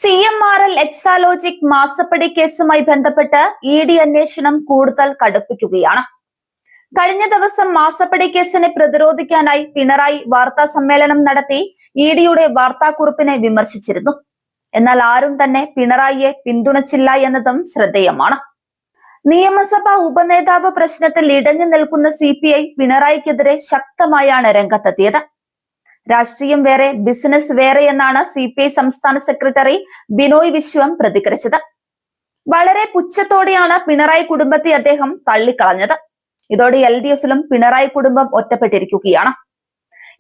CMRL Exalogic മാസപ്പടി കേസുമായി ബന്ധപ്പെട്ട് ED അന്വേഷണം കൂടുതൽ കടുപ്പിക്കുകയാണ്. കഴിഞ്ഞ ദിവസം മാസപ്പടി കേസിനെ പ്രതിരോധിക്കാനായി പിണറായി വാർത്താ സമ്മേളനം നടത്തി EDയുടെ വാർത്താക്കുറിപ്പിനെ വിമർശിച്ചിരുന്നു. എന്നാൽ ആരും തന്നെ പിണറായിയെ പിന്തുണച്ചില്ല എന്നതും ശ്രദ്ധേയമാണ്. നിയമസഭാ ഉപനേതാവ് പ്രശ്നത്തിൽ ഇടഞ്ഞു നിൽക്കുന്ന CPI പിണറായിക്കെതിരെ ശക്തമായാണ് രംഗത്തെത്തിയത്. രാഷ്ട്രീയം വേറെ ബിസിനസ് വേറെ എന്നാണ് CPI സംസ്ഥാന സെക്രട്ടറി ബിനോയ് വിശ്വം പ്രതികരിച്ചത്. വളരെ പുച്ഛത്തോടെയാണ് പിണറായി കുടുംബത്തെ അദ്ദേഹം തള്ളിക്കളഞ്ഞത്. ഇതോടെ LDFിലും പിണറായി കുടുംബം ഒറ്റപ്പെട്ടിരിക്കുകയാണ്.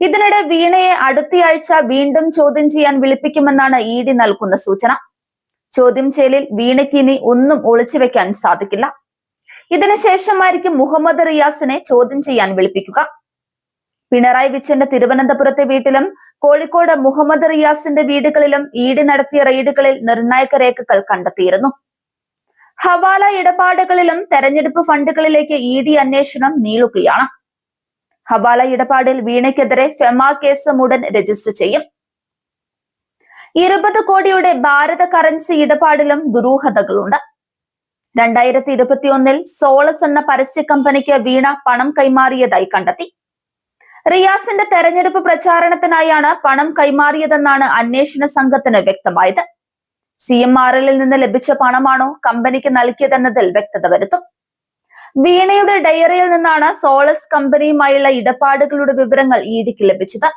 ഇതിനിടെ വീണയെ അടുത്തയാഴ്ച വീണ്ടും ചോദ്യം ചെയ്യാൻ വിളിപ്പിക്കുമെന്നാണ് ED നൽകുന്ന സൂചന. ചോദ്യം ചെയ്യലിൽ വീണയ്ക്ക് ഇനി ഒന്നും ഒളിച്ചുവെക്കാൻ സാധിക്കില്ല. ഇതിനുശേഷമായിരിക്കും മുഹമ്മദ് റിയാസിനെ ചോദ്യം ചെയ്യാൻ വിളിപ്പിക്കുക. പിണറായി വിജയന്റെ തിരുവനന്തപുരത്തെ വീട്ടിലും കോഴിക്കോട് മുഹമ്മദ് റിയാസിന്റെ വീടുകളിലും ED നടത്തിയ റെയ്ഡുകളിൽ നിർണായക രേഖകൾ കണ്ടെത്തിയിരുന്നു. ഹവാല ഇടപാടുകളിലും തെരഞ്ഞെടുപ്പ് ഫണ്ടുകളിലേക്ക് ED അന്വേഷണം നീളുകയാണ്. ഹവാല ഇടപാടിൽ വീണയ്ക്കെതിരെ ഫെമ കേസ് ഉടൻ രജിസ്റ്റർ ചെയ്യും. 20 കോടിയുടെ ഭാരത കറൻസി ഇടപാടിലും ദുരൂഹതകളുണ്ട്. 2021 സോളസ് എന്ന പരസ്യ കമ്പനിക്ക് വീണ പണം കൈമാറിയതായി കണ്ടെത്തി. റിയാസിന്റെ തെരഞ്ഞെടുപ്പ് പ്രചാരണത്തിനായാണ് പണം കൈമാറിയതെന്നാണ് അന്വേഷണ സംഘത്തിന് വ്യക്തമായത്. CMRL നിന്ന് ലഭിച്ച പണമാണോ കമ്പനിക്ക് നൽകിയതെന്നതിൽ വ്യക്തത വരുത്തും. വീണയുടെ ഡയറിയിൽ നിന്നാണ് സോളസ് കമ്പനിയുമായുള്ള ഇടപാടുകളുടെ വിവരങ്ങൾ EDക്ക് ലഭിച്ചത്.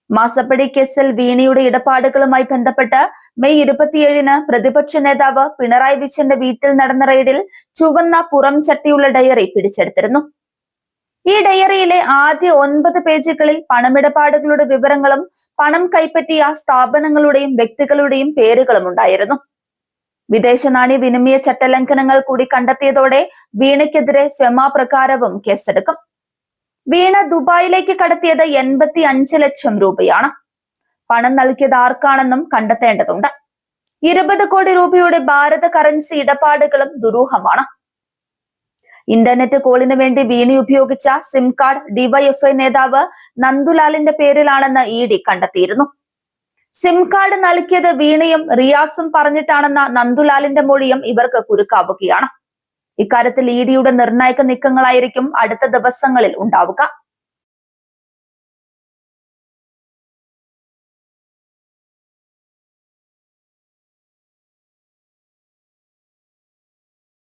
മാസപ്പടി കേസിൽ വീണയുടെ ഇടപാടുകളുമായി ബന്ധപ്പെട്ട് മെയ് 27 പ്രതിപക്ഷ നേതാവ് പിണറായി വിജയന്റെ വീട്ടിൽ നടന്ന റെയ്ഡിൽ ചുവന്ന പുറം ചട്ടിയുള്ള ഡയറി പിടിച്ചെടുത്തിരുന്നു. ഈ ഡയറിയിലെ ആദ്യ 9 പേജുകളിൽ പണമിടപാടുകളുടെ വിവരങ്ങളും പണം കൈപ്പറ്റിയ സ്ഥാപനങ്ങളുടെയും വ്യക്തികളുടെയും പേരുകളും ഉണ്ടായിരുന്നു. വിദേശ നാണ്യ വിനിമയ ചട്ടലംഘനങ്ങൾ കൂടി കണ്ടെത്തിയതോടെ വീണയ്ക്കെതിരെ ഫെമ പ്രകാരവും കേസെടുക്കും. വീണ ദുബായിലേക്ക് കടത്തിയത് 85 ലക്ഷം രൂപയാണ്. പണം നൽകിയത് ആർക്കാണെന്നും കണ്ടെത്തേണ്ടതുണ്ട്. 20 കോടി രൂപയുടെ ഭാരത കറൻസി ഇടപാടുകളും ദുരൂഹമാണ്. ഇന്റർനെറ്റ് കോളിന് വേണ്ടി വീണ ഉപയോഗിച്ച സിം കാർഡ് DYFI നേതാവ് നന്ദുലാലിന്റെ പേരിലാണെന്ന് ED കണ്ടെത്തിയിരുന്നു. സിം കാർഡ് നൽകിയത് വീണയും റിയാസും പറഞ്ഞിട്ടാണെന്ന നന്ദുലാലിന്റെ മൊഴിയും ഇവർക്ക് കുരുക്കാവുകയാണ്. ഇക്കാര്യത്തിൽ EDയുടെ നിർണായക നീക്കങ്ങളായിരിക്കും അടുത്ത ദിവസങ്ങളിൽ ഉണ്ടാവുക.